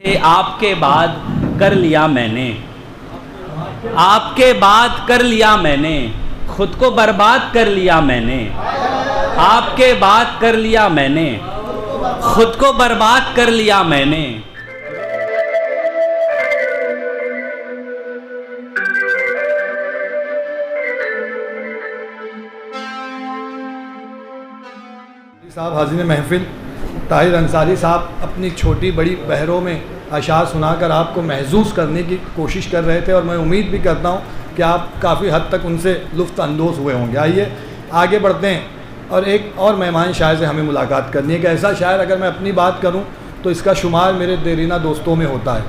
आपके बाद कर लिया मैंने, आपके बाद कर लिया मैंने, खुद को बर्बाद कर लिया मैंने। आपके बाद कर लिया मैंने, खुद को बर्बाद कर लिया मैंने। साहब हाज़िर महफिल ताहिर अंसारी साहब अपनी छोटी बड़ी बहरों में अशार सुनाकर आपको महसूस करने की कोशिश कर रहे थे और मैं उम्मीद भी करता हूँ कि आप काफ़ी हद तक उनसे लुत्फ़ अंदोज़ हुए होंगे। आइए आगे बढ़ते हैं और एक और मेहमान शायर से हमें मुलाकात करनी है कि ऐसा शायर अगर मैं अपनी बात करूँ तो इसका शुमार मेरे देरीना दोस्तों में होता है।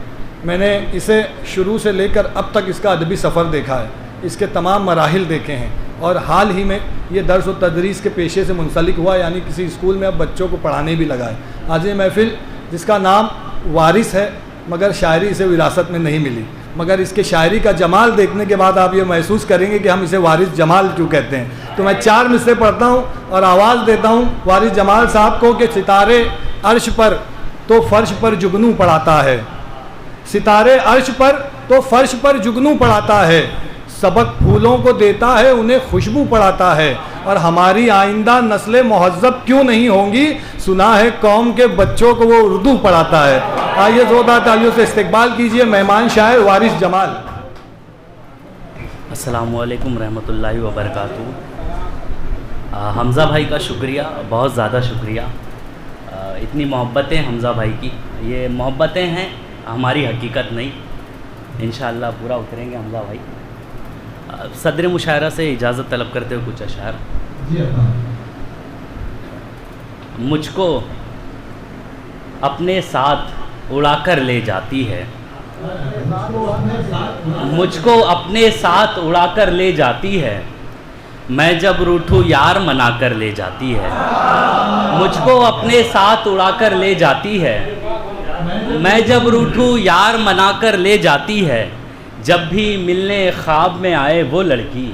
मैंने इसे शुरू से लेकर अब तक इसका अदबी सफ़र देखा है, इसके तमाम मराहिल देखे हैं और हाल ही में ये दर्स व तदरीस के पेशे से मुंसलिक हुआ, यानी किसी स्कूल में अब बच्चों को पढ़ाने भी लगा है। आज ये महफिल जिसका नाम वारिस है मगर शायरी इसे विरासत में नहीं मिली, मगर इसके शायरी का जमाल देखने के बाद आप ये महसूस करेंगे कि हम इसे वारिस जमाल क्यों कहते हैं। तो मैं 4 मिसरे पढ़ता हूँ और आवाज़ देता हूँ वारिस जमाल साहब को कि सितारे अर्श पर तो फर्श पर जुगनू पढ़ाता है, सितारे अर्श पर तो फर्श पर जुगनू पढ़ाता है, सबक फूलों को देता है उन्हें खुशबू पढ़ाता है, और हमारी आइंदा नस्लें मुहज़्ज़ब क्यों नहीं होंगी, सुना है कौम के बच्चों को वो उर्दू पढ़ाता है। आइए ज़ोरदार तालियों से इस्तकबाल कीजिए मेहमान शायर वारिस जमाल। अस्सलामु अलैकुम रहमतुल्लाहि व बरकातहू। हमज़ा भाई का शुक्रिया, बहुत ज़्यादा शुक्रिया। इतनी मोहब्बतें हमज़ा भाई की, ये मोहब्बतें हैं हमारी हकीकत नहीं। इंशाअल्लाह पूरा उतरेंगे हमज़ा भाई। सदर मुशायरा से इजाज़त तलब करते हुए कुछ अशार। मुझको अपने साथ उड़ाकर ले जाती है, मुझको अपने साथ उड़ाकर ले जाती है, मैं जब रूठूं यार मनाकर ले जाती है। मुझको अपने साथ उड़ाकर ले जाती है, मैं जब रूठूं यार मनाकर ले जाती है। जब भी मिलने ख्वाब में आए वो लड़की,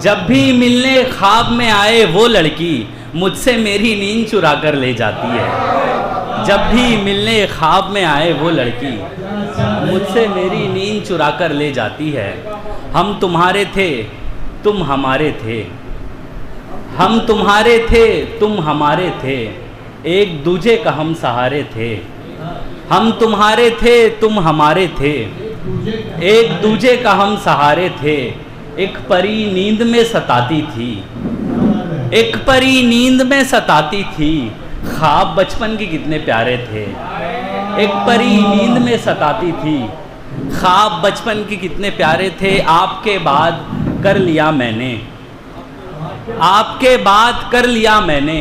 जब भी मिलने ख्वाब में आए वो लड़की, मुझसे मेरी नींद चुरा कर ले जाती है। जब भी मिलने ख्वाब में आए वो लड़की, मुझसे मेरी नींद चुरा कर ले जाती है। हम तुम्हारे थे तुम हमारे थे, हम तुम्हारे थे तुम हमारे थे, एक दूजे का हम सहारे थे। हम तुम्हारे थे तुम हमारे थे, एक दूजे का हम सहारे थे। एक परी नींद में सताती थी, एक परी नींद में सताती थी, ख्वाब बचपन के कितने प्यारे थे। एक परी नींद में सताती थी, ख्वाब बचपन के कितने प्यारे थे। आपके बाद कर लिया मैंने, आपके बाद कर लिया मैंने,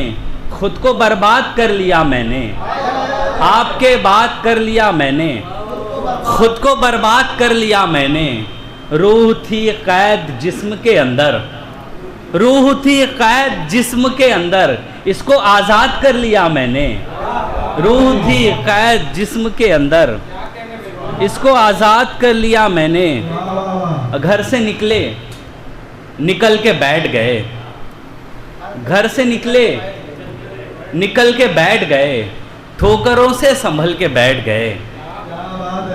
खुद को बर्बाद कर लिया मैंने। आपके बाद कर लिया मैंने, खुद को बर्बाद कर लिया मैंने। रूह थी कैद जिस्म के अंदर, रूह थी कैद जिस्म के अंदर, इसको आज़ाद कर लिया मैंने। रूह थी कैद जिस्म के अंदर, इसको आज़ाद कर लिया मैंने। घर से निकले निकल के बैठ गए, घर से निकले निकल के बैठ गए, ठोकरों से संभल के बैठ गए।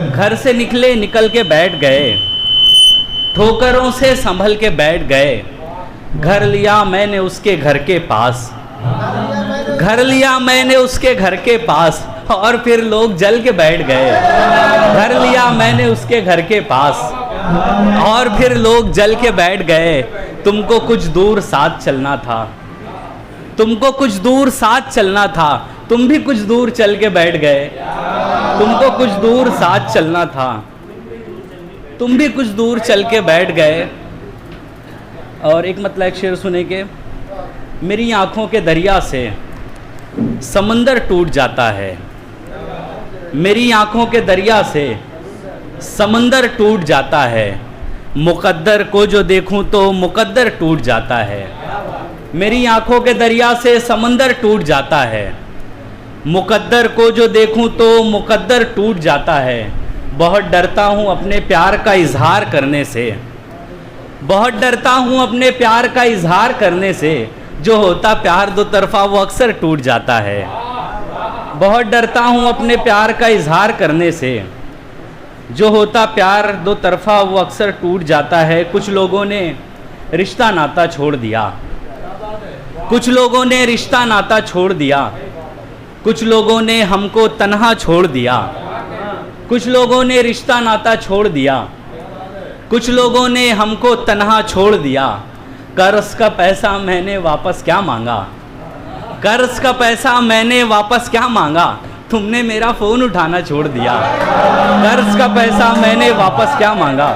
घर से निकले निकल के बैठ गए, ठोकरों से संभल के बैठ गए। घर लिया मैंने उसके घर के पास, घर लिया मैंने उसके घर के पास, और फिर लोग जल के बैठ गए। घर लिया मैंने उसके घर के पास, और फिर लोग जल के बैठ गए। तुमको कुछ दूर साथ चलना था, तुमको कुछ दूर साथ चलना था, तुम भी कुछ दूर चल के बैठ गए। तुमको कुछ दूर साथ चलना था, तुम भी कुछ दूर चल के बैठ गए। और एक मतलब एक शेर सुने के, मेरी आँखों के दरिया से समंदर टूट जाता है, मेरी आँखों के दरिया से समंदर टूट जाता है। मुक़द्दर को जो देखूं तो मुक़द्दर टूट जाता है। मेरी आँखों के दरिया से समंदर टूट जाता है, मुक़द्दर को जो देखूं तो मुक़द्दर टूट जाता है। बहुत डरता हूँ अपने प्यार का इजहार करने से, बहुत डरता हूँ अपने प्यार का इजहार करने से, जो होता प्यार दो तरफा वो अक्सर टूट जाता है। बहुत डरता हूँ अपने प्यार का इजहार करने से। जो होता प्यार दो तरफा वो अक्सर टूट जाता है। कुछ लोगों ने रिश्ता नाता छोड़ दिया, कुछ लोगों ने रिश्ता नाता छोड़ दिया, कुछ लोगों ने हमको तन्हा छोड़ दिया, कुछ लोगों ने रिश्ता नाता छोड़ दिया, कुछ लोगों ने हमको तन्हा छोड़ दिया। कर्ज का पैसा मैंने वापस क्या मांगा, कर्ज का पैसा मैंने वापस क्या मांगा, तुमने मेरा फ़ोन उठाना छोड़ दिया। कर्ज का पैसा मैंने वापस क्या मांगा,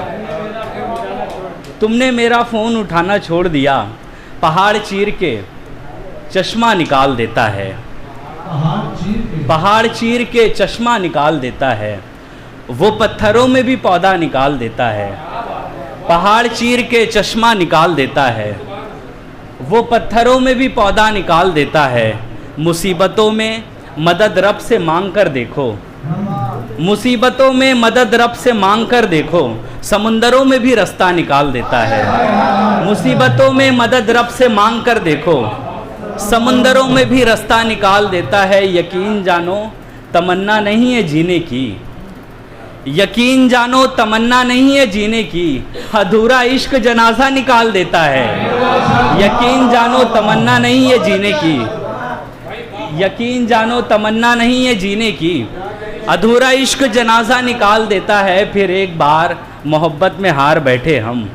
तुमने मेरा फ़ोन उठाना छोड़ दिया। पहाड़ चीर के चश्मा निकाल देता है, पहाड़ चीर के चश्मा निकाल देता है, वो पत्थरों में भी पौधा निकाल देता है। पहाड़ चीर के चश्मा निकाल देता है, वो पत्थरों में भी पौधा निकाल देता है। मुसीबतों में मदद रब से मांग कर देखो, मुसीबतों में मदद रब से मांग कर देखो, समुंदरों में भी रास्ता निकाल देता है। मुसीबतों में मदद रब से मांग कर देखो, समुंदरों में भी रास्ता निकाल देता है। यकीन जानो तमन्ना नहीं है जीने की, यकीन जानो तमन्ना नहीं है जीने की, अधूरा इश्क जनाजा निकाल देता है। यकीन जानो तमन्ना नहीं है जीने की, यकीन जानो तमन्ना नहीं है जीने की, अधूरा इश्क जनाजा निकाल देता है। फिर एक बार मोहब्बत में हार बैठे हम,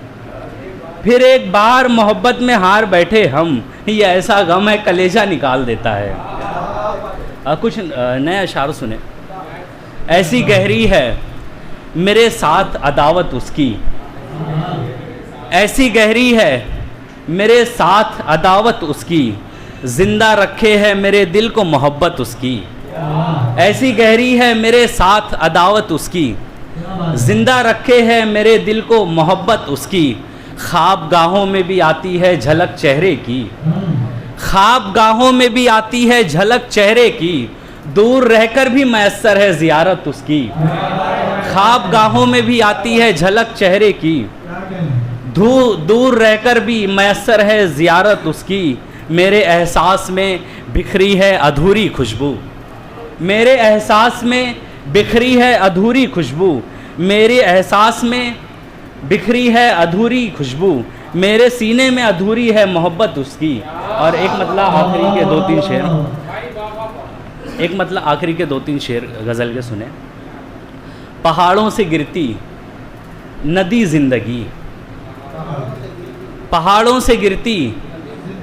फिर एक बार मोहब्बत में हार बैठे हम, ये ऐसा गम है कलेजा निकाल देता है। कुछ नया अशार सुने। ऐसी गहरी है मेरे साथ अदावत उसकी, ऐसी गहरी है मेरे साथ अदावत उसकी, जिंदा रखे है मेरे दिल को मोहब्बत उसकी। ऐसी गहरी है मेरे साथ अदावत उसकी, जिंदा रखे है मेरे दिल को मोहब्बत उसकी। ख्वाब गाहों में भी आती है झलक चेहरे की, ख्वाब गाहों में भी आती है झलक चेहरे की, दूर रहकर भी मैसर है जियारत उसकी। ख्वाब गाहों में भी आती है झलक चेहरे की, दूर रहकर भी मैसर है जियारत उसकी। मेरे एहसास में बिखरी है अधूरी खुशबू, मेरे एहसास में बिखरी है अधूरी खुशबू, मेरे एहसास में बिखरी है अधूरी खुशबू, मेरे सीने में अधूरी है मोहब्बत उसकी। और एक मतलब आखिरी के दो तीन शेर, एक मतलब आखिरी के दो तीन शेर गज़ल के सुने। पहाड़ों से गिरती नदी ज़िंदगी, पहाड़ों से गिरती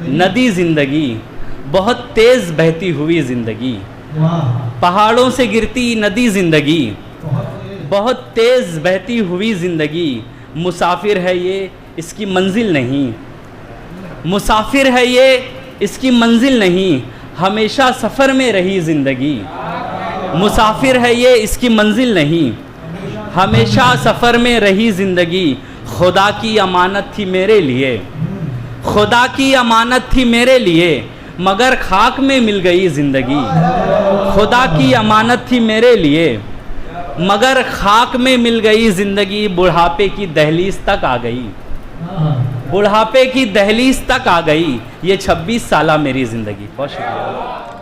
नदी ज़िंदगी, बहुत तेज़ बहती हुई ज़िंदगी। पहाड़ों से गिरती नदी ज़िंदगी, बहुत तेज़ बहती हुई ज़िंदगी। मुसाफिर है ये इसकी मंजिल नहीं, मुसाफिर है ये इसकी मंजिल नहीं, हमेशा सफ़र में रही ज़िंदगी। मुसाफिर है ये इसकी मंजिल नहीं, हमेशा सफ़र में रही ज़िंदगी। खुदा की अमानत थी मेरे लिए, खुदा की अमानत थी मेरे लिए, मगर खाक में मिल गई ज़िंदगी। खुदा की अमानत थी मेरे लिए, मगर खाक में मिल गई ज़िंदगी। बुढ़ापे की दहलीज तक आ गई, बुढ़ापे की दहलीज तक आ गई, ये 26 साला मेरी ज़िंदगी। बहुत शुक्रिया।